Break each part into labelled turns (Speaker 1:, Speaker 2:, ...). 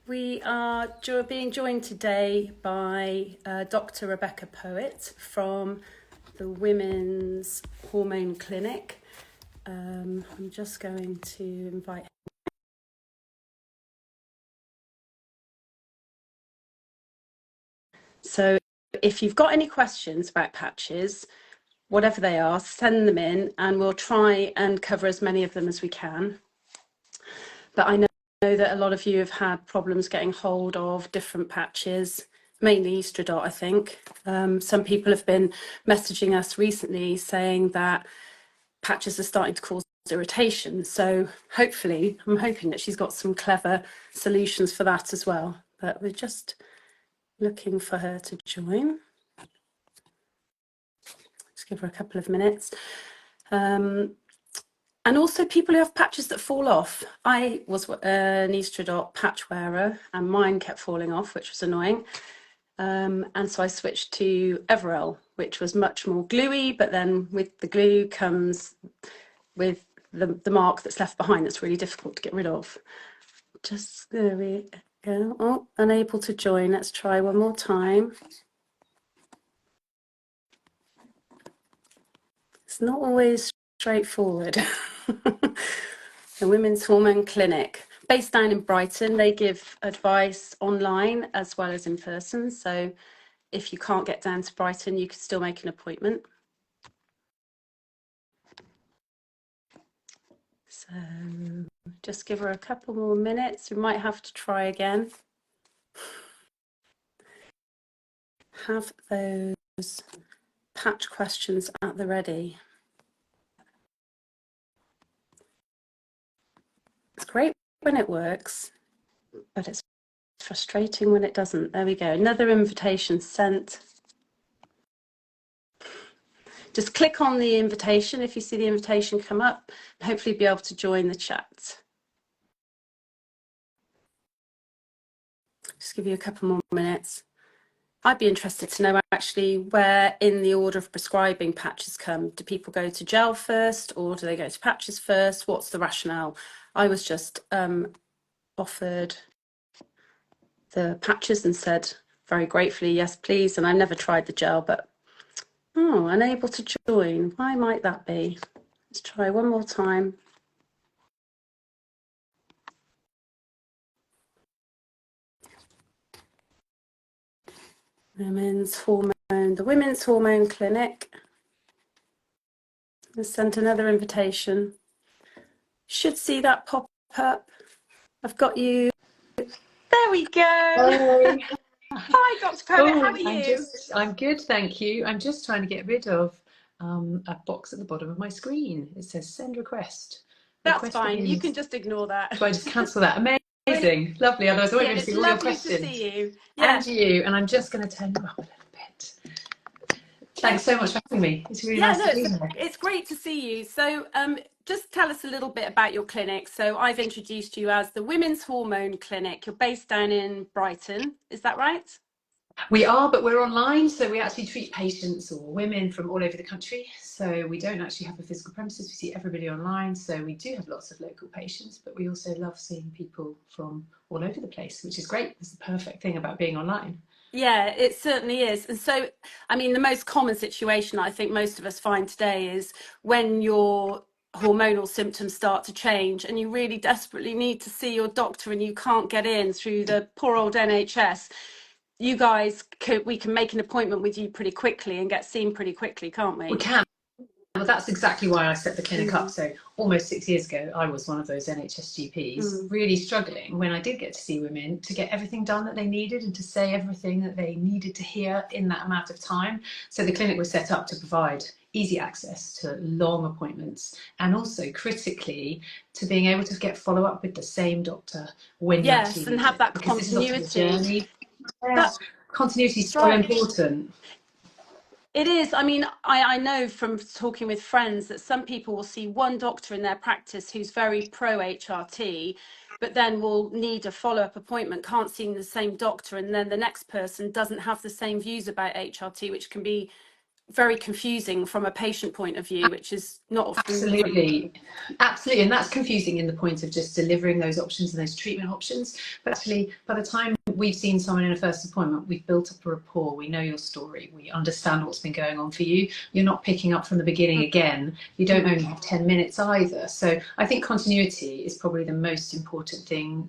Speaker 1: We are being joined today by Dr. Rebecca Poet from the Women's Hormone Clinic. I'm just going to invite her. So if you've got any questions about patches, whatever they are, send them in and we'll try and cover as many of them as we can. But I know that a lot of you have had problems getting hold of different patches, mainly Estradot, I think. Some people have been messaging us recently saying that patches are starting to cause irritation. So hopefully, I'm hoping that she's got some clever solutions for that as well. But we're just looking for her to join. Just give her a couple of minutes. And also people who have patches that fall off. I was an Estradot patch wearer and mine kept falling off, which was annoying. And so I switched to Everel, which was much more gluey, but then with the glue comes with the mark that's left behind that's really difficult to get rid of. Just, there we go. Oh, unable to join. Let's try one more time. It's not always straightforward. The Women's Hormone Clinic, based down in Brighton. They give advice online as well as in person. So if you can't get down to Brighton, you can still make an appointment. So just give her a couple more minutes. We might have to try again. Have those patch questions at the ready. It's great when it works, but it's frustrating when it doesn't. There we go. Another invitation sent. Just click on the invitation if you see the invitation come up, and hopefully be able to join the chat. Just give you a couple more minutes. I'd be interested to know actually where in the order of prescribing patches come. Do people go to gel first or do they go to patches first? What's the rationale? I was just offered the patches and said very gratefully, yes, please. And I never tried the gel, but unable to join. Why might that be? Let's try one more time. The Women's Hormone Clinic. I sent another invitation. Should see that pop up. I've got you. There we go.
Speaker 2: Hi.
Speaker 1: Hi, Dr. Poet. How are you?
Speaker 2: I'm good, thank you. I'm just trying to get rid of a box at the bottom of my screen. It says send request.
Speaker 1: That's fine. You can just ignore that.
Speaker 2: So I just cancel that. Amazing. Lovely. Otherwise I won't be able to see all your questions.
Speaker 1: It's lovely to see you.
Speaker 2: And you. And I'm just going to turn you up a little bit. Thanks so much for having me. It's really nice to be here.
Speaker 1: It's great to see you. So just tell us a little bit about your clinic. So I've introduced you as the Women's Hormone Clinic. You're based down in Brighton. Is that right?
Speaker 2: We are, but we're online, so we actually treat patients or women from all over the country. So we don't actually have a physical premises. We see everybody online. So we do have lots of local patients, but we also love seeing people from all over the place, which is great. It's the perfect thing about being online.
Speaker 1: Yeah, it certainly is. And so, I mean, the most common situation I think most of us find today is when your hormonal symptoms start to change and you really desperately need to see your doctor and you can't get in through the poor old NHS. You guys we can make an appointment with you pretty quickly and get seen pretty quickly, can't we?
Speaker 2: We can. Well, that's exactly why I set the clinic up. So almost 6 years ago, I was one of those NHS GPs really struggling when I did get to see women to get everything done that they needed and to say everything that they needed to hear in that amount of time. So the clinic was set up to provide easy access to long appointments and also critically to being able to get follow up with the same doctor when you actually need
Speaker 1: and have that continuity.
Speaker 2: Continuity is so important.
Speaker 1: It is. I mean, I know from talking with friends that some people will see one doctor in their practice who's very pro HRT, but then will need a follow-up appointment, can't see the same doctor, and then the next person doesn't have the same views about HRT, which can be very confusing from a patient point of view, which is not often.
Speaker 2: Absolutely, absolutely, and that's confusing in the point of just delivering those options and those treatment options. But actually, by the time we've seen someone in a first appointment, we've built up a rapport. We know your story. We understand what's been going on for you. You're not picking up from the beginning again. You don't only have 10 minutes either. So I think continuity is probably the most important thing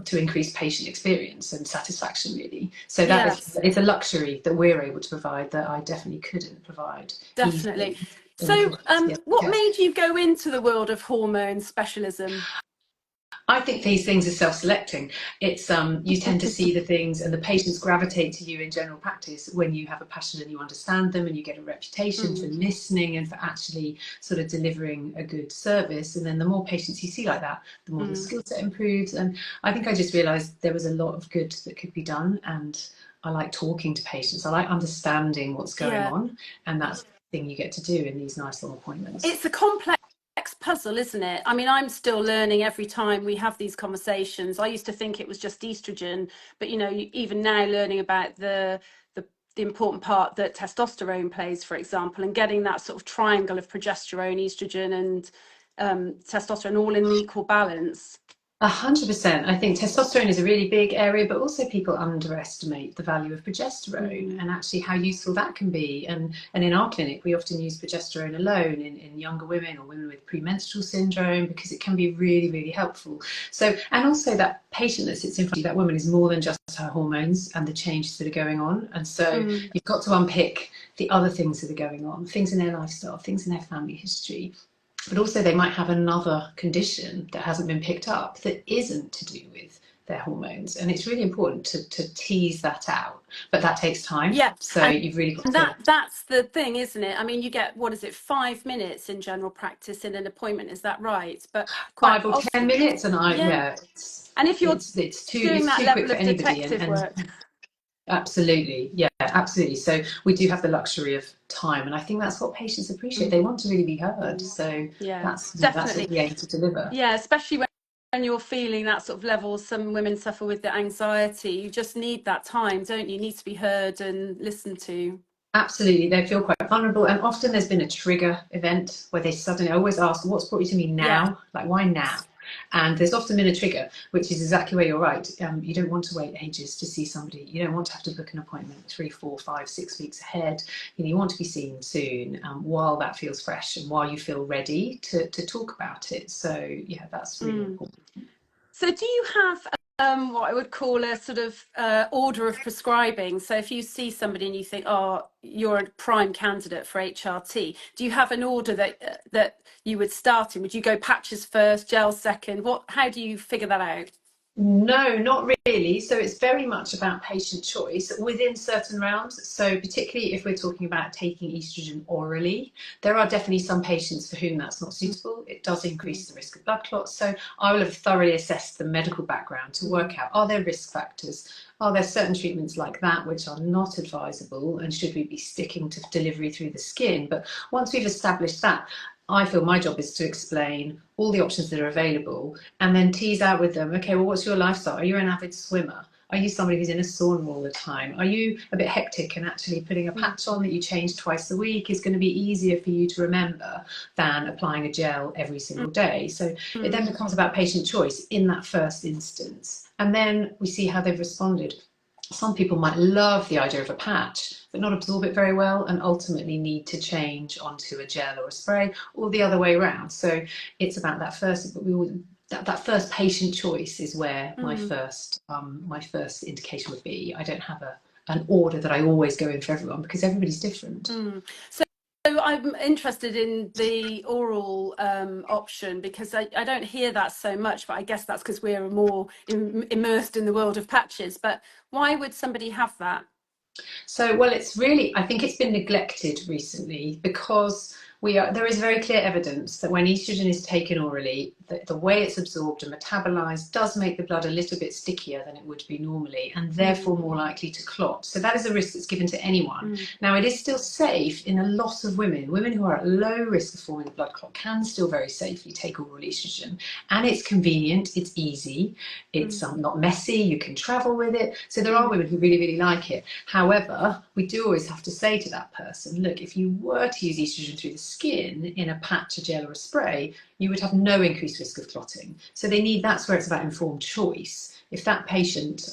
Speaker 2: to increase patient experience and satisfaction, really. So that is a luxury that we're able to provide that I definitely couldn't provide.
Speaker 1: Definitely.
Speaker 2: Easily.
Speaker 1: So what made you go into the world of hormone specialism?
Speaker 2: I think these things are self-selecting. It's you tend to see the things, and the patients gravitate to you in general practice when you have a passion and you understand them, and you get a reputation for listening and for actually sort of delivering a good service. And then the more patients you see like that, the more the skill set improves. And I think I just realised there was a lot of good that could be done. And I like talking to patients. I like understanding what's going on, and that's thing you get to do in these nice long appointments.
Speaker 1: It's a complex puzzle, isn't it? I mean, I'm still learning every time we have these conversations. I used to think it was just estrogen, but you know, even now learning about the important part that testosterone plays, for example, and getting that sort of triangle of progesterone, estrogen, and testosterone all in equal balance.
Speaker 2: 100%. I think testosterone is a really big area, but also people underestimate the value of progesterone and actually how useful that can be. And in our clinic, we often use progesterone alone in younger women or women with premenstrual syndrome, because it can be really, really helpful. So, and also that patient that sits in front of you, that woman, is more than just her hormones and the changes that are going on. And so you've got to unpick the other things that are going on, things in their lifestyle, things in their family history. But also they might have another condition that hasn't been picked up that isn't to do with their hormones. And it's really important to tease that out. But that takes time.
Speaker 1: Yeah.
Speaker 2: So you've really got to...
Speaker 1: That's the thing, isn't it? I mean, you get, 5 minutes in general practice in an appointment, is that right? But
Speaker 2: 5 or 10 minutes, and
Speaker 1: and if you're
Speaker 2: it's too
Speaker 1: level
Speaker 2: quick for
Speaker 1: of
Speaker 2: anybody.
Speaker 1: detective work.
Speaker 2: Absolutely. Yeah, absolutely. So we do have the luxury of time, and I think that's what patients appreciate. They want to really be heard. So that's
Speaker 1: definitely
Speaker 2: what we aim to deliver.
Speaker 1: Yeah, especially when you're feeling that sort of level. Some women suffer with the anxiety. You just need that time, don't you? You need to be heard and listened to.
Speaker 2: Absolutely, they feel quite vulnerable, and often there's been a trigger event where they suddenly, I always ask, what's brought you to me now? Like, why now? And there's often been a trigger, which is exactly where you're right. You don't want to wait ages to see somebody. You don't want to have to book an appointment 3, 4, 5, 6 weeks ahead. You want to be seen soon, while that feels fresh and while you feel ready to talk about it. So yeah, that's really important.
Speaker 1: So do you have what I would call a sort of order of prescribing? So if you see somebody and you think, oh, you're a prime candidate for HRT, do you have an order that you would start in? Would you go patches first, gel second? How do you figure that out?
Speaker 2: No, not really. So it's very much about patient choice within certain realms. So particularly if we're talking about taking estrogen orally, there are definitely some patients for whom that's not suitable. It does increase the risk of blood clots. So I will have thoroughly assessed the medical background to work out, are there risk factors? Are there certain treatments like that which are not advisable, and should we be sticking to delivery through the skin? But once we've established that, I feel my job is to explain all the options that are available and then tease out with them, okay, well, what's your lifestyle? Are you an avid swimmer? Are you somebody who's in a sauna all the time? Are you a bit hectic, and actually putting a patch on that you change twice a week is going to be easier for you to remember than applying a gel every single day? So it then becomes about patient choice in that first instance. And then we see how they've responded. Some people might love the idea of a patch, but not absorb it very well, and ultimately need to change onto a gel or a spray, or the other way around. So it's about that first, but that first patient choice is where my first indication would be. I don't have an order that I always go in for everyone, because everybody's different.
Speaker 1: So I'm interested in the oral option, because I don't hear that so much, but I guess that's because we're more immersed in the world of patches. But why would somebody have that?
Speaker 2: So, well, it's really, I think it's been neglected recently, because There is very clear evidence that when estrogen is taken orally, the way it's absorbed and metabolized does make the blood a little bit stickier than it would be normally, and therefore more likely to clot. So that is a risk that's given to anyone. Now, it is still safe in a lot of women. Women who are at low risk of forming a blood clot can still very safely take oral estrogen, and it's convenient, it's easy, it's not messy, you can travel with it. So there are women who really, really like it. However, we do always have to say to that person, look, if you were to use estrogen through the skin in a patch, a gel or a spray, you would have no increased risk of clotting. So that's where it's about informed choice. If that patient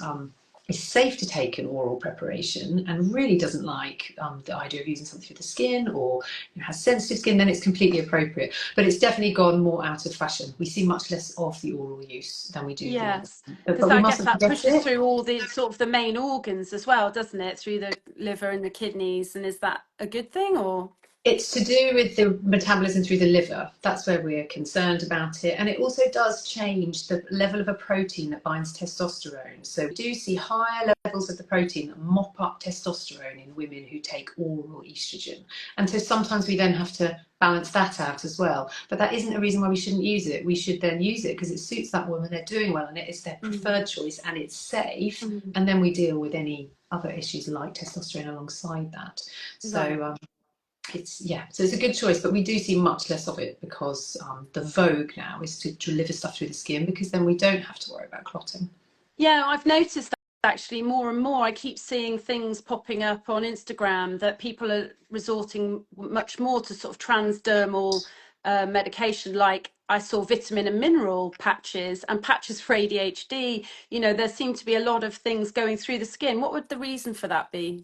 Speaker 2: is safe to take an oral preparation and really doesn't like the idea of using something through the skin, or has sensitive skin, then it's completely appropriate. But it's definitely gone more out of fashion. We see much less of the oral use than we do.
Speaker 1: Yes,
Speaker 2: but
Speaker 1: because
Speaker 2: we
Speaker 1: I guess
Speaker 2: mustn't
Speaker 1: that
Speaker 2: forget
Speaker 1: pushes
Speaker 2: it.
Speaker 1: through all the sort of the main organs as well, doesn't it? Through the liver and the kidneys. And is that a good thing, or?
Speaker 2: It's to do with the metabolism through the liver. That's where we're concerned about it. And it also does change the level of a protein that binds testosterone. So we do see higher levels of the protein that mop up testosterone in women who take oral estrogen. And so sometimes we then have to balance that out as well. But that isn't a reason why we shouldn't use it. We should then use it because it suits that woman, they're doing well on it, it's their preferred choice, and it's safe. And then we deal with any other issues like testosterone alongside that. So so it's a good choice, but we do see much less of it because the vogue now is to deliver stuff through the skin, because then we don't have to worry about clotting.
Speaker 1: Yeah, I've noticed that actually more and more. I keep seeing things popping up on Instagram that people are resorting much more to sort of transdermal medication. Like I saw vitamin and mineral patches and patches for ADHD. There seem to be a lot of things going through the skin. What would the reason for that be?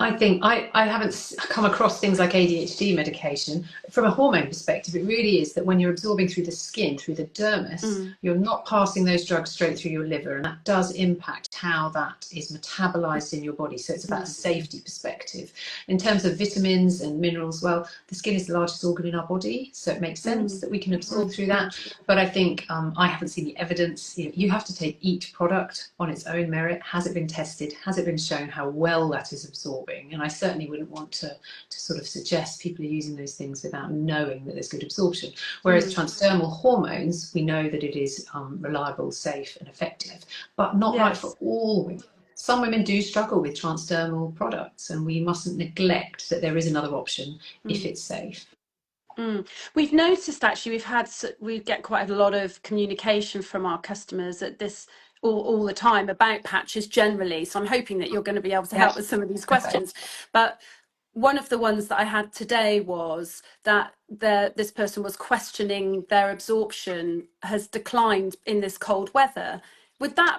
Speaker 2: I think I haven't come across things like ADHD medication. From a hormone perspective, it really is that when you're absorbing through the skin, through the dermis, you're not passing those drugs straight through your liver, and that does impact how that is metabolized in your body. So it's about a safety perspective. In terms of vitamins and minerals, well, the skin is the largest organ in our body, so it makes sense that we can absorb through that. But I think I haven't seen the evidence. You have to take each product on its own merit. Has it been tested? Has it been shown how well that is absorbed? And I certainly wouldn't want to sort of suggest people are using those things without knowing that there's good absorption. Whereas transdermal hormones, we know that it is reliable, safe and effective, but not right for all women. Some women do struggle with transdermal products, and we mustn't neglect that there is another option if it's safe.
Speaker 1: We've noticed actually we get quite a lot of communication from our customers at this all the time about patches generally. So I'm hoping that you're going to be able to help with some of these questions. But one of the ones that I had today was that this person was questioning their absorption has declined in this cold weather. Would there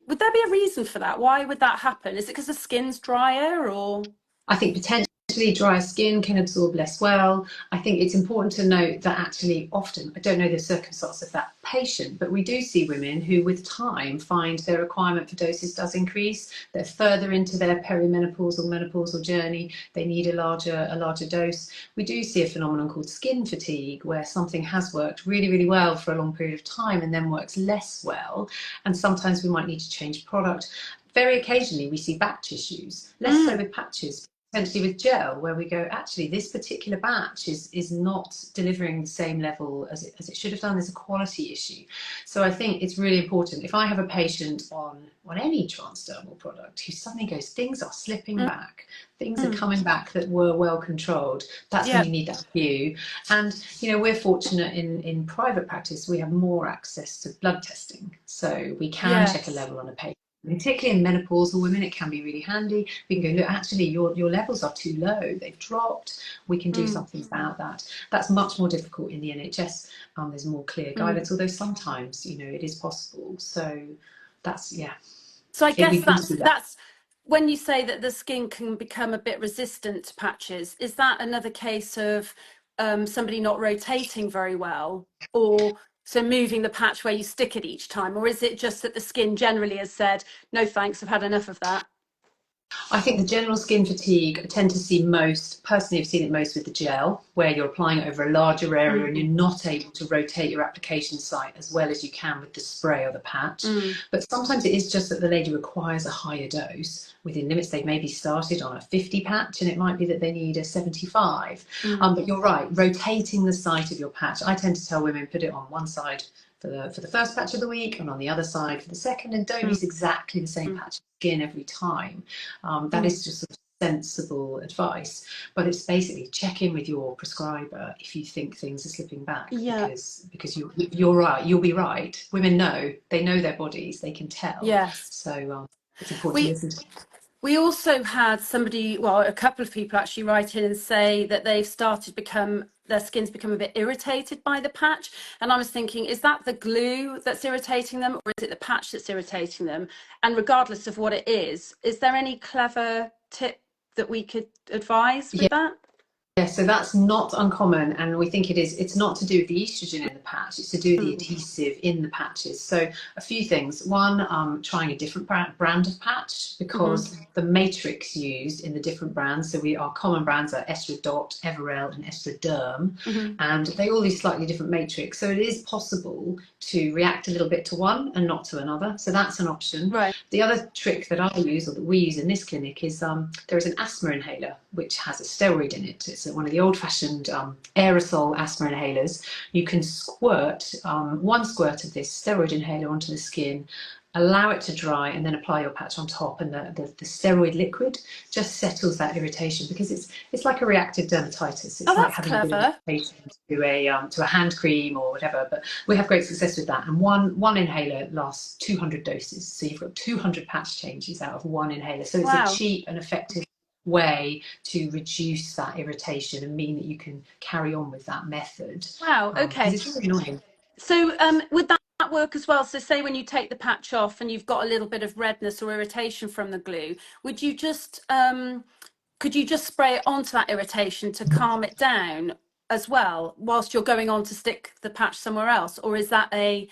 Speaker 1: be a reason for that? Why would that happen? Is it because the skin's drier, or?
Speaker 2: I think potentially dry skin can absorb less well. I think it's important to note that actually often, I don't know the circumstance of that patient, but we do see women who with time find their requirement for doses does increase. They're further into their perimenopausal, menopausal journey. They need a larger dose. We do see a phenomenon called skin fatigue, where something has worked really, really well for a long period of time and then works less well. And sometimes we might need to change product. Very occasionally we see batch issues, less so with patches, potentially with gel, where we go, actually, this particular batch is not delivering the same level as it should have done. There's a quality issue. So I think it's really important. If I have a patient on any transdermal product who suddenly goes, things are slipping back, things are coming back that were well controlled, that's when you need that view. And, we're fortunate in private practice, we have more access to blood testing. So we can check a level on a patient. Particularly in menopausal women, it can be really handy. We can go, look, actually, your levels are too low. They've dropped. We can do something about that. That's much more difficult in the NHS. There's more clear guidance, although sometimes, it is possible. So that's,
Speaker 1: So I guess that's when you say that the skin can become a bit resistant to patches, is that another case of somebody not rotating very well, or so moving the patch where you stick it each time, or is it just that the skin generally has said, no thanks, I've had enough of that?
Speaker 2: I think the general skin fatigue I tend to see most, personally, I've seen it most with the gel, where you're applying it over a larger area and you're not able to rotate your application site as well as you can with the spray or the patch. But sometimes it is just that the lady requires a higher dose within limits. They maybe started on a 50 patch and it might be that they need a 75. But you're right, rotating the site of your patch. I tend to tell women put it on one side for the first patch of the week and on the other side for the second, and don't use exactly the same patch of skin every time. That is just sort of sensible advice, but it's basically check in with your prescriber if you think things are slipping back, because you're right, you'll be right. Women know, they know their bodies, they can tell.
Speaker 1: Yes.
Speaker 2: So it's important to listen to.
Speaker 1: We also had somebody, well, a couple of people actually write in and say that they've started their skin's become a bit irritated by the patch. And I was thinking, is that the glue that's irritating them, or is it the patch that's irritating them? And regardless of what it is there any clever tip that we could advise with that?
Speaker 2: Yeah, so that's not uncommon, and we think it's not to do with the estrogen in the patch, it's to do with the adhesive in the patches. So a few things. One, trying a different brand of patch, because the matrix used in the different brands, so our common brands are Estradot, Everel and Estraderm, and they all use slightly different matrix. So it is possible to react a little bit to one and not to another. So that's an option.
Speaker 1: Right.
Speaker 2: The other trick that I use, or that we use in this clinic, is there is an asthma inhaler which has a steroid in it. It's one of the old-fashioned aerosol asthma inhalers. You can squirt one squirt of this steroid inhaler onto the skin, allow it to dry, and then apply your patch on top, and the steroid liquid just settles that irritation, because it's like a reactive dermatitis. It's like having a bit of irritation to a hand cream or whatever. But we have great success with that, and one inhaler lasts 200 doses, so you've got 200 patch changes out of one inhaler. So it's a cheap and effective way to reduce that irritation and mean that you can carry on with that method.
Speaker 1: Wow. Okay.
Speaker 2: It's really annoying.
Speaker 1: So would that work as well? So say when you take the patch off and you've got a little bit of redness or irritation from the glue, would you just could you just spray it onto that irritation to calm it down as well, whilst you're going on to stick the patch somewhere else, or is that a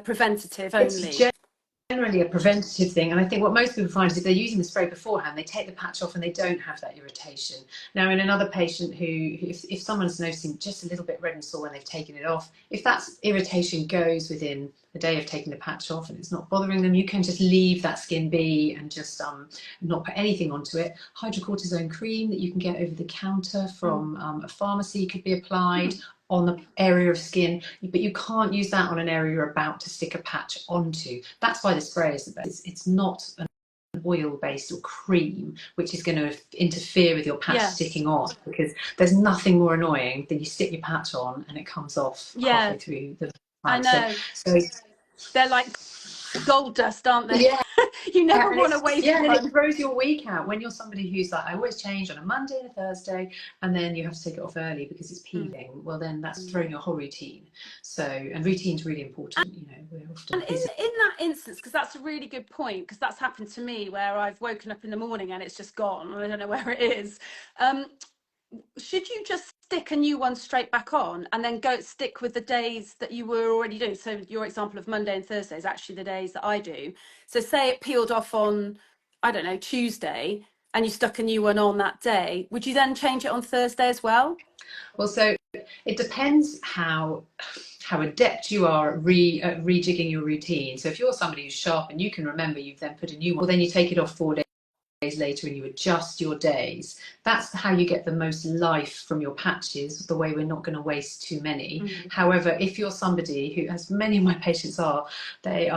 Speaker 1: preventative only?
Speaker 2: It's generally a preventative thing, and I think what most people find is if they're using the spray beforehand, they take the patch off and they don't have that irritation. Now, in another patient who, if someone's noticing just a little bit red and sore when they've taken it off, if that irritation goes within a day of taking the patch off and it's not bothering them, you can just leave that skin be and just not put anything onto it. Hydrocortisone cream that you can get over the counter from a pharmacy could be applied on the area of skin, but you can't use that on an area you're about to stick a patch onto. That's why the spray is the best. It's not an oil-based or cream which is going to interfere with your patch sticking on, because there's nothing more annoying than you stick your patch on and it comes off halfway through the patch.
Speaker 1: I know.
Speaker 2: So
Speaker 1: they're like gold dust, aren't they?
Speaker 2: Yeah.
Speaker 1: You never want to waste one.
Speaker 2: And it throws your week out when you're somebody who's like, I always change on a Monday and a Thursday, and then you have to take it off early because it's peeling. Well, then that's throwing your whole routine. So, and routine's really important. We're often
Speaker 1: and in that instance, because that's a really good point, because that's happened to me where I've woken up in the morning and it's just gone. I don't know where it is. Should you just stick a new one straight back on and then go stick with the days that you were already doing? So your example of Monday and Thursday is actually the days that I do. So say it peeled off on, I don't know, Tuesday, and you stuck a new one on that day. Would you then change it on Thursday as well?
Speaker 2: Well, so it depends how adept you are at rejigging your routine. So if you're somebody who's sharp and you can remember you've then put a new one, well, then you take it off 4 days later and you adjust your days. That's how you get the most life from your patches, the way we're not going to waste too many. However, if you're somebody who, as many of my patients are, they've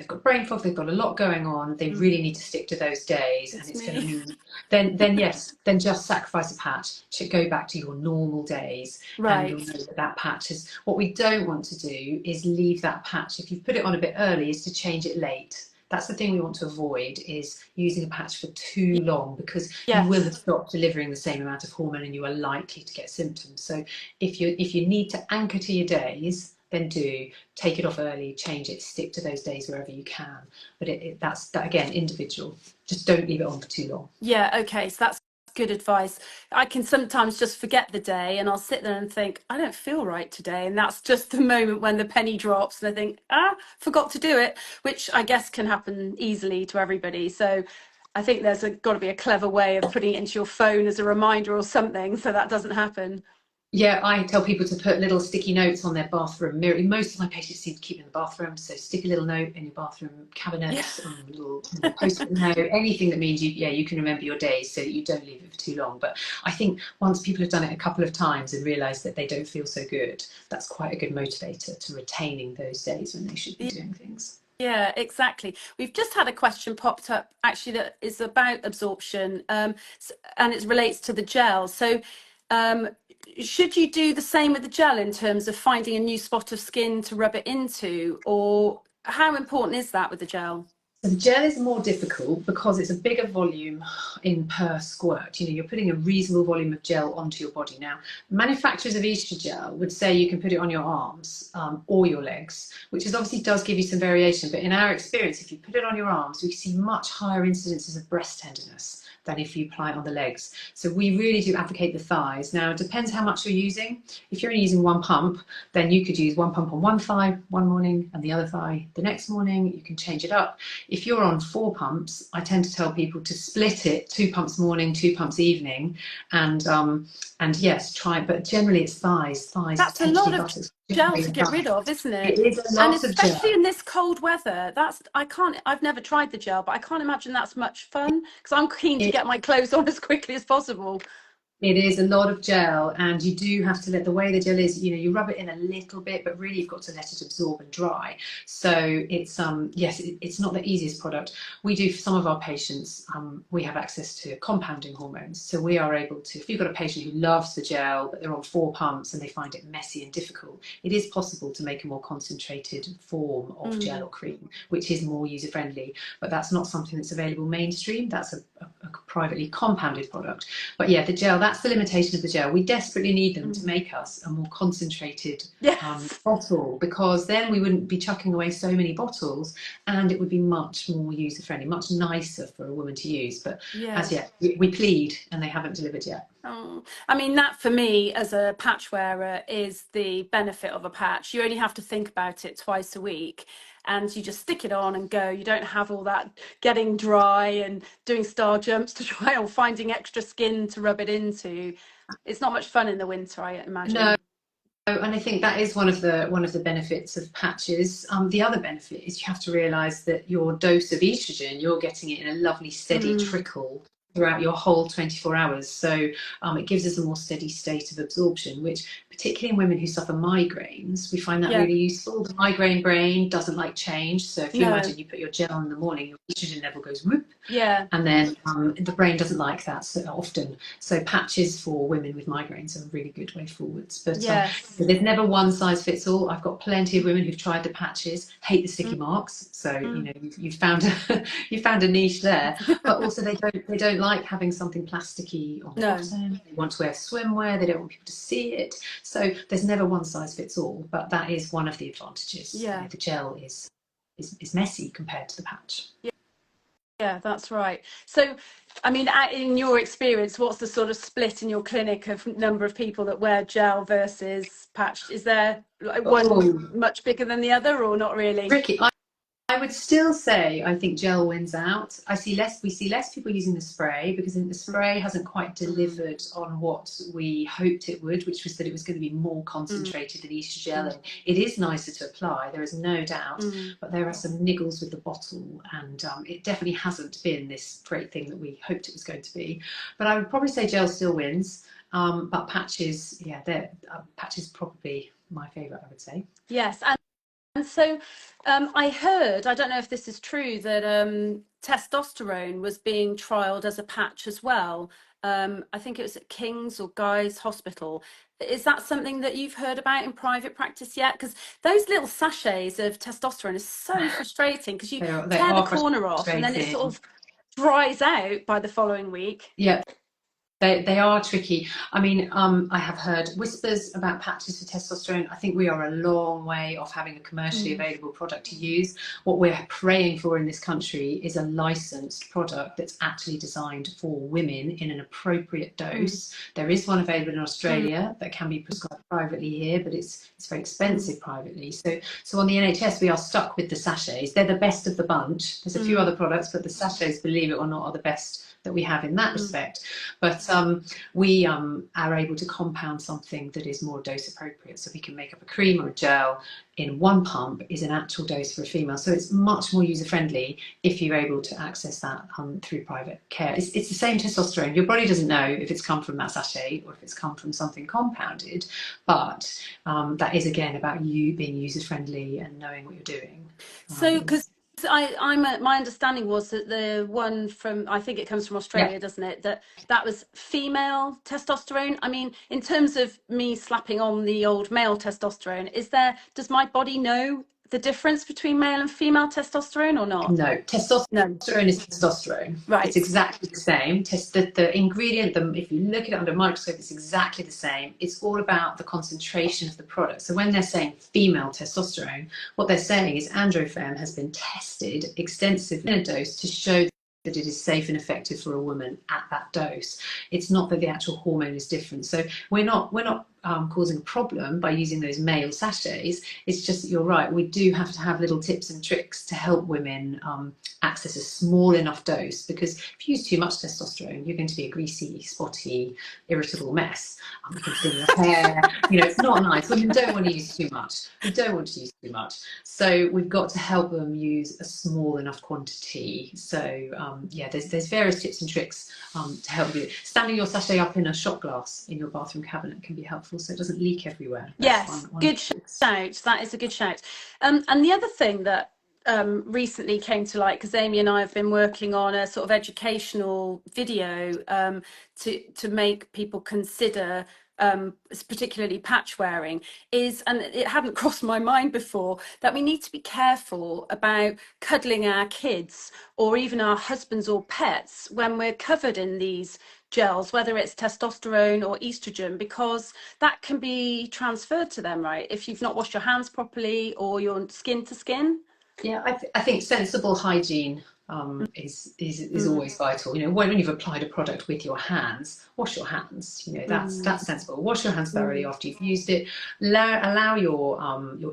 Speaker 2: got brain fog, they've got a lot going on, they really need to stick to those days, and it's going to mean then just sacrifice a patch, go back to your normal days, and you'll know that patch is. What we don't want to do is leave that patch, if you've put it on a bit early, is to change it late. That's the thing we want to avoid, is using a patch for too long, because you will have stopped delivering the same amount of hormone and you are likely to get symptoms. So if you need to anchor to your days, then do take it off early, change it, stick to those days wherever you can. But that's again individual. Just don't leave it on for too long.
Speaker 1: Yeah, okay, so that's good advice. I can sometimes just forget the day and I'll sit there and think, I don't feel right today, and that's just the moment when the penny drops and I think, forgot to do it, which I guess can happen easily to everybody. So I think there's got to be a clever way of putting it into your phone as a reminder or something so that doesn't happen.
Speaker 2: Yeah, I tell people to put little sticky notes on their bathroom mirror. Most of my patients seem to keep in the bathroom, so stick a little note in your bathroom cabinet,
Speaker 1: Yeah.
Speaker 2: little post-it note, anything that means you can remember your days so that you don't leave it for too long. But I think once people have done it a couple of times and realise that they don't feel so good, that's quite a good motivator to retaining those days when they should be doing things.
Speaker 1: Yeah, exactly. We've just had a question popped up actually that is about absorption, and it relates to the gel. So, um, should you do the same with the gel in terms of finding a new spot of skin to rub it into, or how important is that with the gel?
Speaker 2: So the gel is more difficult because it's a bigger volume in per squirt. You're putting a reasonable volume of gel onto your body. Now, manufacturers of Estrogel would say you can put it on your arms or your legs, which obviously does give you some variation. But in our experience, if you put it on your arms, we see much higher incidences of breast tenderness than if you apply it on the legs. So we really do advocate the thighs. Now, it depends how much you're using. If you're only using one pump, then you could use one pump on one thigh one morning and the other thigh the next morning. You can change it up. If you're on 4 pumps, I tend to tell people to split it, 2 pumps morning, 2 pumps evening, and yes, try it. But generally, it's thighs,
Speaker 1: That's a lot
Speaker 2: potentially
Speaker 1: of
Speaker 2: buttocks.
Speaker 1: gel to get rid of, isn't
Speaker 2: It
Speaker 1: it?
Speaker 2: is a
Speaker 1: And
Speaker 2: lot of
Speaker 1: especially
Speaker 2: gel.
Speaker 1: in this cold weather, I've never tried the gel, but I can't imagine that's much fun because I'm keen to get my clothes on as quickly as possible.
Speaker 2: It is a lot of gel, and you do have to let the way the gel is, you rub it in a little bit, but really you've got to let it absorb and dry. So it's yes, it's not the easiest product. We do for some of our patients, we have access to compounding hormones. So we are able to, if you've got a patient who loves the gel, but they're on 4 pumps and they find it messy and difficult, it is possible to make a more concentrated form of gel or cream, which is more user friendly. But that's not something that's available mainstream. That's a privately compounded product. But yeah, the gel, that's the limitation of the gel. We desperately need them to make us a more concentrated
Speaker 1: Yes.
Speaker 2: bottle, because then we wouldn't be chucking away so many bottles and it would be much more user friendly, much nicer for a woman to use. But as
Speaker 1: Yeah.
Speaker 2: yet, we plead and they haven't delivered yet.
Speaker 1: Oh, I mean, that for me as a patch wearer is the benefit of a patch. You only have to think about it twice a week and you just stick it on and go. You don't have all that getting dry and doing star jumps to try or finding extra skin to rub it into. It's not much fun in the winter, I
Speaker 2: No.
Speaker 1: imagine.
Speaker 2: And I think that is one of the benefits of patches. The other benefit is you have to realise that your dose of estrogen, you're getting it in a lovely steady trickle throughout your whole 24 hours. So it gives us a more steady state of absorption, which particularly in women who suffer migraines, we find that
Speaker 1: Yeah.
Speaker 2: really useful. The migraine brain doesn't like change. So if you
Speaker 1: No.
Speaker 2: imagine you put your gel in the morning, your estrogen level goes whoop,
Speaker 1: Yeah.
Speaker 2: and then the brain doesn't like that so often. So patches for women with migraines are a really good way forwards. But
Speaker 1: Yes.
Speaker 2: there's never one size fits all. I've got plenty of women who've tried the patches, hate the sticky marks. So you've found you found a niche there. But also they don't like having something plasticky on their
Speaker 1: No.
Speaker 2: bottom. They want to wear swimwear. They don't want people to see it. So there's never one size fits all. But that is one of the advantages.
Speaker 1: Yeah.
Speaker 2: The gel is messy compared to the patch.
Speaker 1: Yeah, that's right. So, I mean, in your experience, what's the sort of split in your clinic of number of people that wear gel versus patch? Is there like one much bigger than the other, or not really?
Speaker 2: Tricky. I would still say I think gel wins out. We see less people using the spray because I think the spray hasn't quite delivered on what we hoped it would, which was that it was going to be more concentrated than Estrogel. And it is nicer to apply, there is no doubt, but there are some niggles with the bottle, and it definitely hasn't been this great thing that we hoped it was going to be. But I would probably say gel still wins, but patches, patches probably my favourite, I would say.
Speaker 1: Yes, and so I heard, I don't know if this is true, that testosterone was being trialled as a patch as well. I think it was at King's or Guy's Hospital. Is that something that you've heard about in private practice yet? Because those little sachets of testosterone are so frustrating because you
Speaker 2: They
Speaker 1: tear the
Speaker 2: are
Speaker 1: corner off and then it
Speaker 2: frustrating.
Speaker 1: sort of dries out by the following week.
Speaker 2: Yeah. They are tricky. I mean, I have heard whispers about patches for testosterone. I think we are a long way off having a commercially available product to use. What we're praying for in this country is a licensed product that's actually designed for women in an appropriate dose. There is one available in Australia that can be prescribed privately here, but it's very expensive privately. So on the NHS, we are stuck with the sachets. They're the best of the bunch. There's a few other products, but the sachets, believe it or not, are the best that we have in that respect. But we are able to compound something that is more dose appropriate. So we can make up a cream or a gel in one pump is an actual dose for a female. So it's much more user friendly if you're able to access that through private care. It's the same testosterone. Your body doesn't know if it's come from that sachet or if it's come from something compounded, but that is again about you being user friendly and knowing what you're doing.
Speaker 1: So, because my understanding was that the one from, I think it comes from Australia, doesn't it? That was female testosterone. I mean, in terms of me slapping on the old male testosterone, does my body know the difference between male and female testosterone or not?
Speaker 2: No, testosterone is testosterone.
Speaker 1: Right.
Speaker 2: It's exactly the same. The ingredient, if you look at it under a microscope, it's exactly the same. It's all about the concentration of the product. So when they're saying female testosterone, what they're saying is androfen has been tested extensively in a dose to show that it is safe and effective for a woman at that dose. It's not that the actual hormone is different. So we're not causing a problem by using those male sachets. It's just that you're right, we do have to have little tips and tricks to help women access a small enough dose, because if you use too much testosterone, you're going to be a greasy, spotty, irritable mess. You can thin your hair. It's not nice. Women don't want to use too much. We don't want to use too much. So we've got to help them use a small enough quantity. So there's various tips and tricks to help you. Standing your sachet up in a shot glass in your bathroom cabinet can be helpful, so it doesn't leak everywhere.
Speaker 1: Yes, good shout. That is a good shout. And the other thing that recently came to light, because Amy and I have been working on a sort of educational video to make people consider particularly patch wearing, and it hadn't crossed my mind before, that we need to be careful about cuddling our kids or even our husbands or pets when we're covered in these gels, whether it's testosterone or estrogen, because that can be transferred to them, right? If you've not washed your hands properly or you're skin to skin.
Speaker 2: Yeah, I think sensible hygiene is always vital. When you've applied a product with your hands, wash your hands. That's sensible. Wash your hands thoroughly after you've used it. Allow your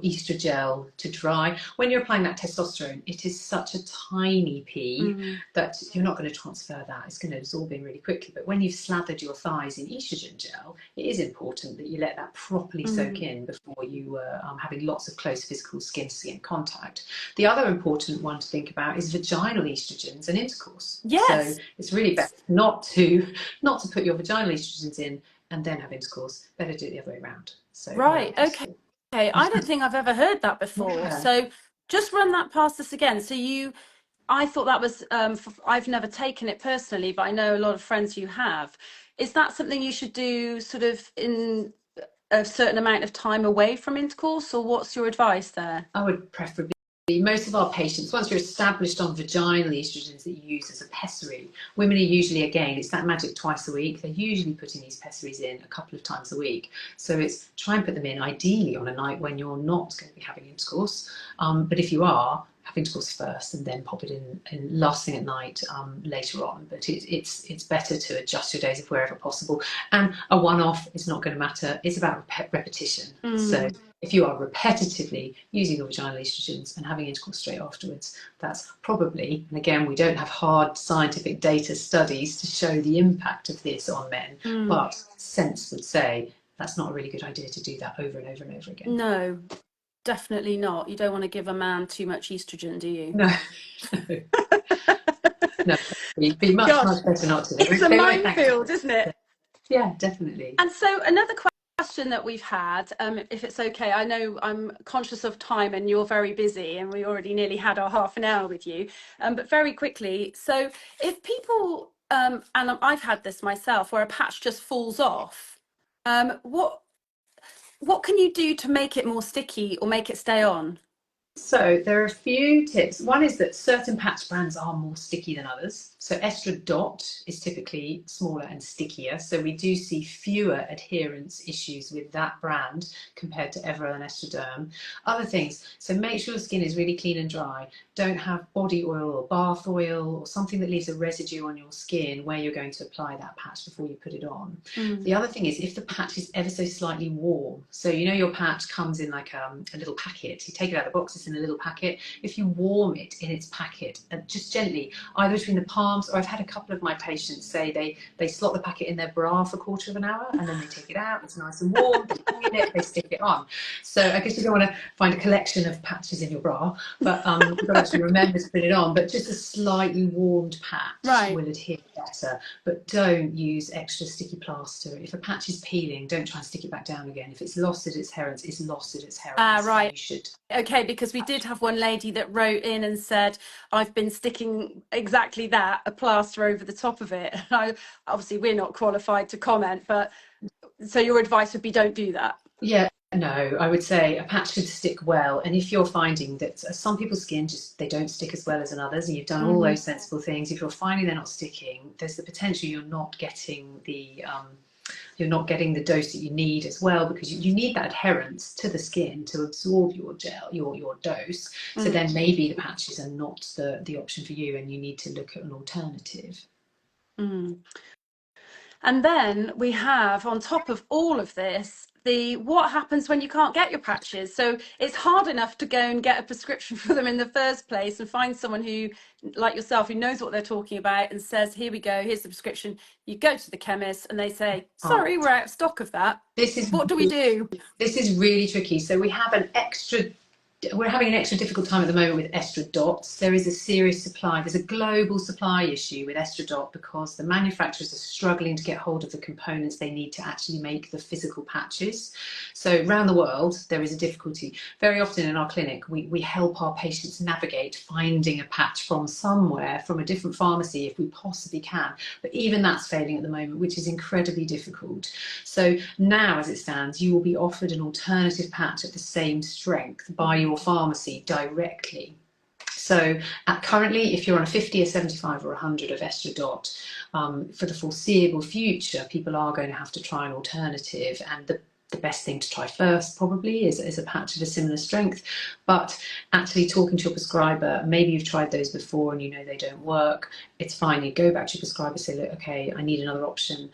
Speaker 2: estrogel to dry. When you're applying that testosterone, it is such a tiny pee that you're not going to transfer that. It's going to absorb in really quickly. But when you've slathered your thighs in estrogen gel, it is important that you let that properly soak in before you are having lots of close physical skin-to-skin contact. The other important one to think about is vaginal estrogens and intercourse.
Speaker 1: Yes.
Speaker 2: So it's really best not to put your vaginal estrogens in and then have intercourse. Better do it the other way around. So
Speaker 1: right. Okay. I don't think I've ever heard that before. Yeah. So just run that past us again. So I thought that was I've never taken it personally, but I know a lot of friends who have. Is that something you should do sort of in a certain amount of time away from intercourse, or what's your advice there?
Speaker 2: I would preferably, most of our patients, once you're established on vaginal estrogens that you use as a pessary, women are usually, again, it's that magic twice a week. They're usually putting these pessaries in a couple of times a week. So it's try and put them in ideally on a night when you're not going to be having intercourse. But if you are, have intercourse first and then pop it in last thing at night later on. But it's better to adjust your days if wherever possible. And a one-off is not going to matter. It's about repetition. So if you are repetitively using your vaginal estrogens and having intercourse straight afterwards, that's probably, and again, we don't have hard scientific data studies to show the impact of this on men, but sense would say that's not a really good idea to do that over and over and over again.
Speaker 1: No, definitely not. You don't want to give a man too much estrogen, do you?
Speaker 2: No. No, it'd be much better not to.
Speaker 1: It's a minefield, isn't it?
Speaker 2: Yeah, definitely.
Speaker 1: And so another question that we've had, if it's okay, I know I'm conscious of time and you're very busy and we already nearly had our half an hour with you, but very quickly, so if people, and I've had this myself, where a patch just falls off, what can you do to make it more sticky or make it stay on?
Speaker 2: So there are a few tips. One is that certain patch brands are more sticky than others. So Estradot is typically smaller and stickier. So we do see fewer adherence issues with that brand compared to Everil and Estraderm. Other things, so make sure your skin is really clean and dry. Don't have body oil or bath oil or something that leaves a residue on your skin where you're going to apply that patch before you put it on. The other thing is if the patch is ever so slightly warm. So you know your patch comes in like a little packet. You take it out of the box, it's in a little packet. If you warm it in its packet, just gently, either between the palms, or I've had a couple of my patients say they slot the packet in their bra for a quarter of an hour and then they take it out, it's nice and warm, they clean it, they stick it on. So I guess you don't want to find a collection of patches in your bra, but you've got to actually remember to put it on. But just a slightly warmed patch will adhere better. But don't use extra sticky plaster. If a patch is peeling, don't try and stick it back down again. If it's lost its adherence, it's lost its adherence.
Speaker 1: Right.
Speaker 2: You should.
Speaker 1: Okay, because we did have one lady that wrote in and said, I've been sticking exactly that, a plaster over the top of it. Obviously, we're not qualified to comment, but so your advice would be don't do that.
Speaker 2: Yeah, no, I would say a patch should stick well. And if you're finding that some people's skin just they don't stick as well as in others, and you've done all those sensible things, if you're finding they're not sticking, there's the potential you're not getting the dose that you need as well, because you need that adherence to the skin to absorb your gel, your dose. So then maybe the patches are not the option for you, and you need to look at an alternative.
Speaker 1: And then we have, on top of all of this, what happens when you can't get your patches. So it's hard enough to go and get a prescription for them in the first place and find someone who, like yourself, who knows what they're talking about and says, here we go, here's the prescription. You go to the chemist and they say, sorry, we're out of stock of that. What do we do?
Speaker 2: This is really tricky. So we're having an extra difficult time at the moment with Estradots. There is a serious supply. There's a global supply issue with Estradot because the manufacturers are struggling to get hold of the components they need to actually make the physical patches. So around the world, there is a difficulty. Very often in our clinic, we help our patients navigate finding a patch from somewhere, from a different pharmacy if we possibly can. But even that's failing at the moment, which is incredibly difficult. So now, as it stands, you will be offered an alternative patch at the same strength by your pharmacy directly. So currently, if you're on a 50, a 75 or 100 of Estradot, for the foreseeable future, people are going to have to try an alternative, and the best thing to try first probably is a patch of a similar strength. But actually talking to your prescriber, maybe you've tried those before and you know they don't work, it's fine. You go back to your prescriber, say, look, okay, I need another option.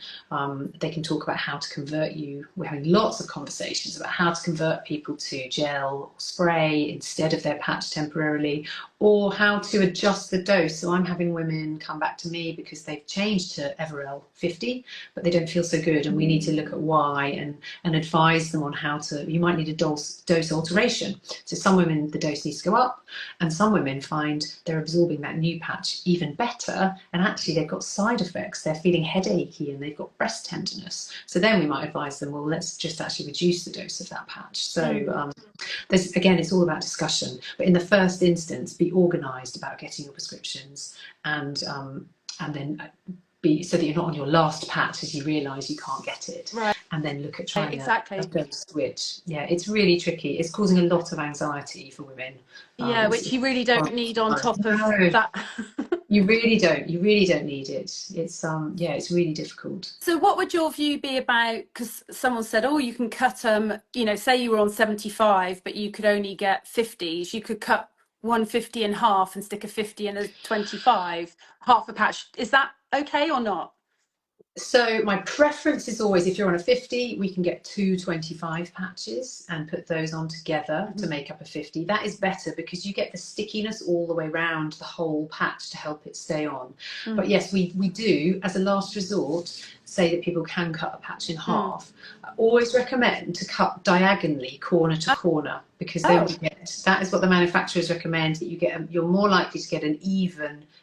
Speaker 2: They can talk about how to convert you. We're having lots of conversations about how to convert people to gel or spray instead of their patch temporarily, or how to adjust the dose. So I'm having women come back to me because they've changed to Everil 50, but they don't feel so good, and we need to look at why and advise them on how to. You might need a dose alteration. So some women, the dose needs to go up, and some women find they're absorbing that new patch even better, and actually they've got side effects. They're feeling headachy and they've got breast tenderness. So then we might advise them, well, let's just actually reduce the dose of that patch. So again, it's all about discussion. But in the first instance, be organised about getting your prescriptions, and then so that you're not on your last patch as you realise you can't get it.
Speaker 1: Right.
Speaker 2: And then look at trying
Speaker 1: exactly.
Speaker 2: a dose switch. Yeah, it's really tricky. It's causing a lot of anxiety for women.
Speaker 1: Yeah, which you really don't need on top of that.
Speaker 2: You really don't. You really don't need it. It's it's really difficult.
Speaker 1: So what would your view be about, because someone said, oh, you can cut say you were on 75 but you could only get 50s, you could cut 150 in half and stick a 50 and a 25, half a patch. Is that okay or not?
Speaker 2: So my preference is always, if you're on a 50, we can get 2 25 patches and put those on together to make up a 50. That is better because you get the stickiness all the way around the whole patch to help it stay on. But yes, we do, as a last resort, say that people can cut a patch in half. I always recommend to cut diagonally, corner to corner, because then that is what the manufacturers recommend, that you're more likely to get an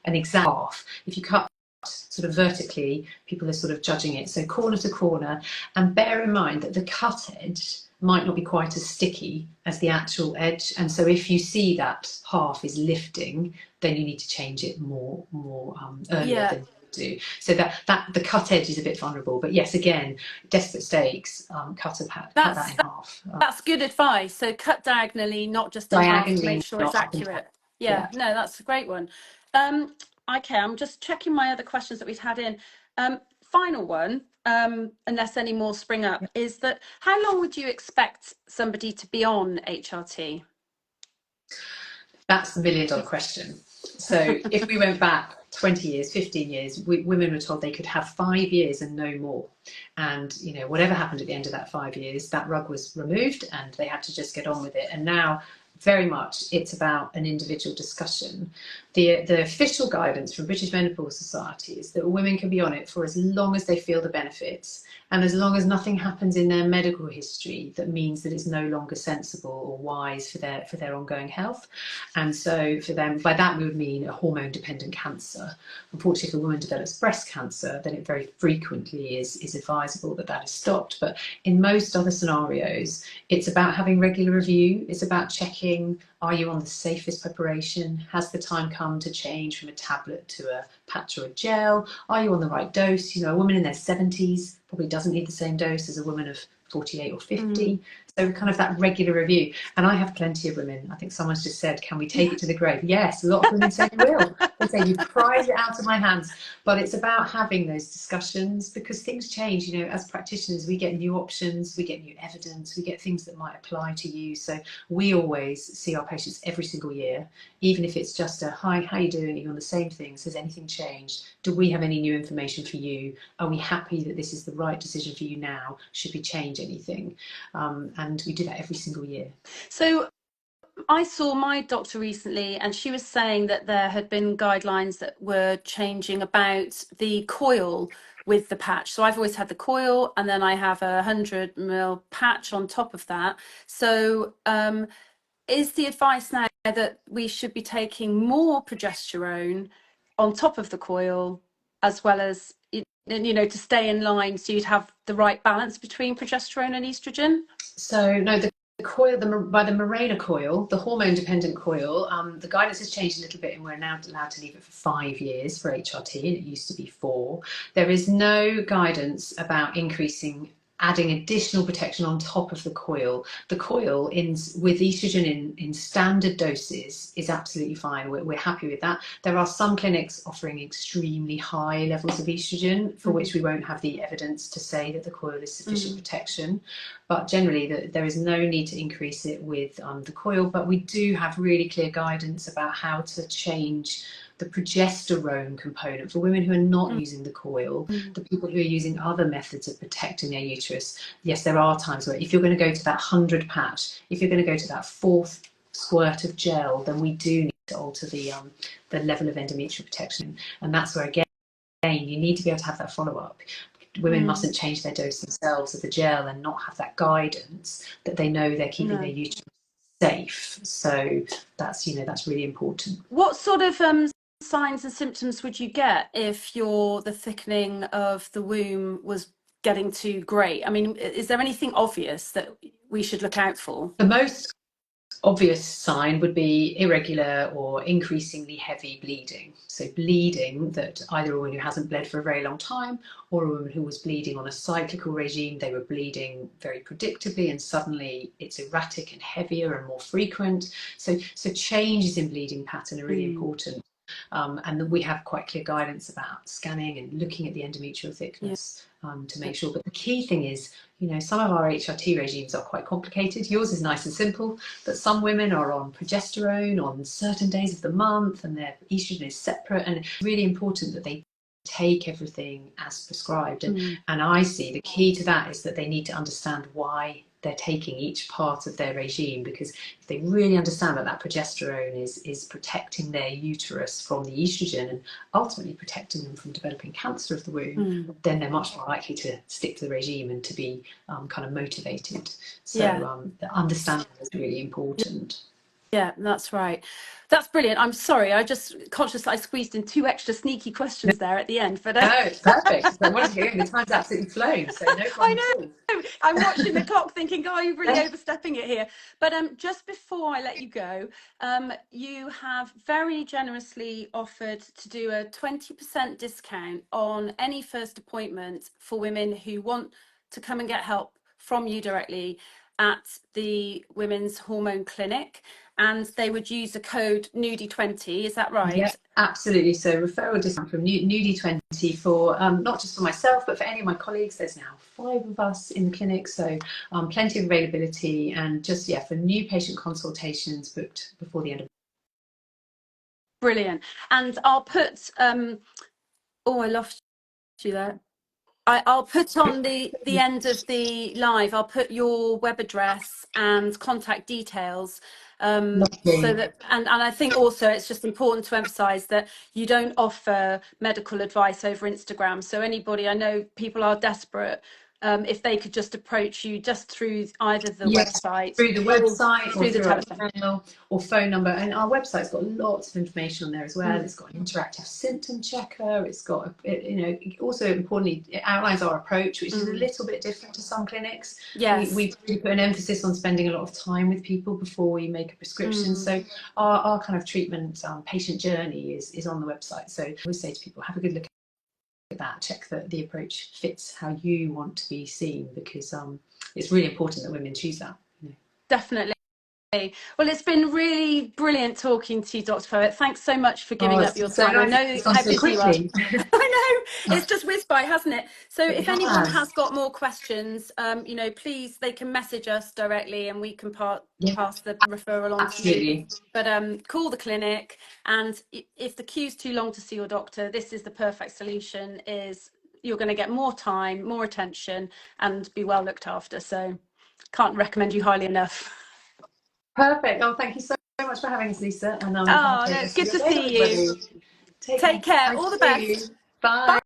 Speaker 2: exact half. If you cut sort of vertically, people are sort of judging it. So corner to corner, and bear in mind that the cut edge might not be quite as sticky as the actual edge. And so if you see that half is lifting, then you need to change it more earlier than you do. So that the cut edge is a bit vulnerable. But yes, again, desperate stakes, cut that in half.
Speaker 1: That's good advice. So cut diagonally, not just in half, to
Speaker 2: Diagonally,
Speaker 1: make sure it's
Speaker 2: not up and down.
Speaker 1: accurate. Yeah, no, that's a great one. Okay, I'm just checking my other questions that we've had in. Final one, unless any more spring up, is that how long would you expect somebody to be on HRT?
Speaker 2: That's the $1 million question. So if we went back 20 years, 15 years, women were told they could have 5 years and no more. And, you know, whatever happened at the end of that 5 years, that rug was removed and they had to just get on with it. And now, very much, it's about an individual discussion. The official guidance from British Menopause Society is that women can be on it for as long as they feel the benefits, and as long as nothing happens in their medical history that means that it's no longer sensible or wise for their ongoing health. And so for them, by that we would mean a hormone-dependent cancer. Unfortunately, if a woman develops breast cancer, then it very frequently is advisable that that is stopped. But in most other scenarios, it's about having regular review. It's about checking, are you on the safest preparation? Has the time come to change from a tablet to a patch or a gel? Are you on the right dose? You know, a woman in their 70s probably doesn't need the same dose as a woman of 48 or 50. So kind of that regular review. And I have plenty of women. I think someone's just said, can we take it to the grave? Yes, a lot of women say we will. They say, you prize it out of my hands. But it's about having those discussions, because things change. You know, as practitioners, we get new options, we get new evidence, we get things that might apply to you. So we always see our patients every single year, even if it's just a, hi, how are you doing? Are you on the same things? Has anything changed? Do we have any new information for you? Are we happy that this is the right decision for you now? Should we change anything? And we do that every single year.
Speaker 1: So I saw my doctor recently, and she was saying that there had been guidelines that were changing about the coil with the patch. So I've always had the coil, and then I have a 100 ml patch on top of that. So is the advice now that we should be taking more progesterone on top of the coil, as well as, you know, to stay in line, so you'd have the right balance between progesterone and estrogen?
Speaker 2: So no, the coil, by the Mirena coil, the hormone-dependent coil, the guidance has changed a little bit, and we're now allowed to leave it for 5 years for HRT, and it used to be 4. There is no guidance about adding additional protection on top of the coil. The coil with estrogen in standard doses is absolutely fine. We're happy with that. There are some clinics offering extremely high levels of estrogen, for which we won't have the evidence to say that the coil is sufficient protection. But generally, there is no need to increase it with the coil. But we do have really clear guidance about how to change the progesterone component for women who are not using the coil, the people who are using other methods of protecting their uterus. Yes, there are times where if you're going to go to that 100 patch, if you're going to go to that 4th squirt of gel, then we do need to alter the level of endometrial protection. And that's where, again, you need to be able to have that follow-up. Women mustn't change their dose themselves of the gel and not have that guidance that they know they're keeping their uterus safe. So that's, you know, that's really important.
Speaker 1: What sort of signs and symptoms would you get if the thickening of the womb was getting too great? I mean, is there anything obvious that we should look out for?
Speaker 2: The most obvious sign would be irregular or increasingly heavy bleeding. So bleeding that either a woman who hasn't bled for a very long time, or a woman who was bleeding on a cyclical regime, they were bleeding very predictably and suddenly it's erratic and heavier and more frequent. So changes in bleeding pattern are really important. And we have quite clear guidance about scanning and looking at the endometrial thickness to make sure. But the key thing is, you know, some of our HRT regimes are quite complicated. Yours is nice and simple, but some women are on progesterone on certain days of the month and their estrogen is separate, and it's really important that they take everything as prescribed. And I see the key to that is that they need to understand why they're taking each part of their regime, because if they really understand that progesterone is protecting their uterus from the estrogen and ultimately protecting them from developing cancer of the womb, then they're much more likely to stick to the regime and to be kind of motivated. So the understanding is really important.
Speaker 1: Yeah, that's right. That's brilliant. I'm sorry. I just conscious that I squeezed in 2 extra sneaky questions there at the end, but
Speaker 2: No, it's perfect. I wanted to get in. The time's absolutely flown, so no problem
Speaker 1: I
Speaker 2: at all.
Speaker 1: know. I'm watching the clock thinking, oh, you're really overstepping it here. But just before I let you go, you have very generously offered to do a 20% discount on any first appointment for women who want to come and get help from you directly at the Women's Hormone Clinic. And they would use the code NUDIE20, is that right?
Speaker 2: Yeah, absolutely. So referral discount from Nudie20 for not just for myself, but for any of my colleagues. There's now 5 of us in the clinic, so plenty of availability, and just for new patient consultations booked before the end of.
Speaker 1: Brilliant. And I'll put oh, I lost you there. I'll put on the end of the live, I'll put your web address and contact details. So that, and I think also it's just important to emphasize that you don't offer medical advice over Instagram. So anybody, I know people are desperate, if they could just approach you just through either the website,
Speaker 2: through the website or
Speaker 1: through the
Speaker 2: through our
Speaker 1: telephone.
Speaker 2: email or phone number. And our website's got lots of information on there as well. It's got an interactive symptom checker. It's got, also importantly, it outlines our approach, which is a little bit different to some clinics.
Speaker 1: Yes.
Speaker 2: We really put an emphasis on spending a lot of time with people before we make a prescription. So our kind of treatment patient journey is on the website. So I always say to people, have a good look at that, check that the approach fits how you want to be seen, because it's really important that women choose that.
Speaker 1: Definitely. Well, it's been really brilliant talking to you, Dr. Poet. Thanks so much for giving up your time. I know how busy you are. I know, it's just whizzed by, hasn't it? So if anyone has got more questions, please, they can message us directly and we can pass the referral on to you. But call the clinic, and if the queue's too long to see your doctor, this is the perfect solution. Is you're going to get more time, more attention, and be well looked after. So can't recommend you highly enough.
Speaker 2: Perfect. Oh, thank you so much for having us, Lisa. And
Speaker 1: no, good to see you. Take care. All the best.
Speaker 2: Bye.
Speaker 1: Bye.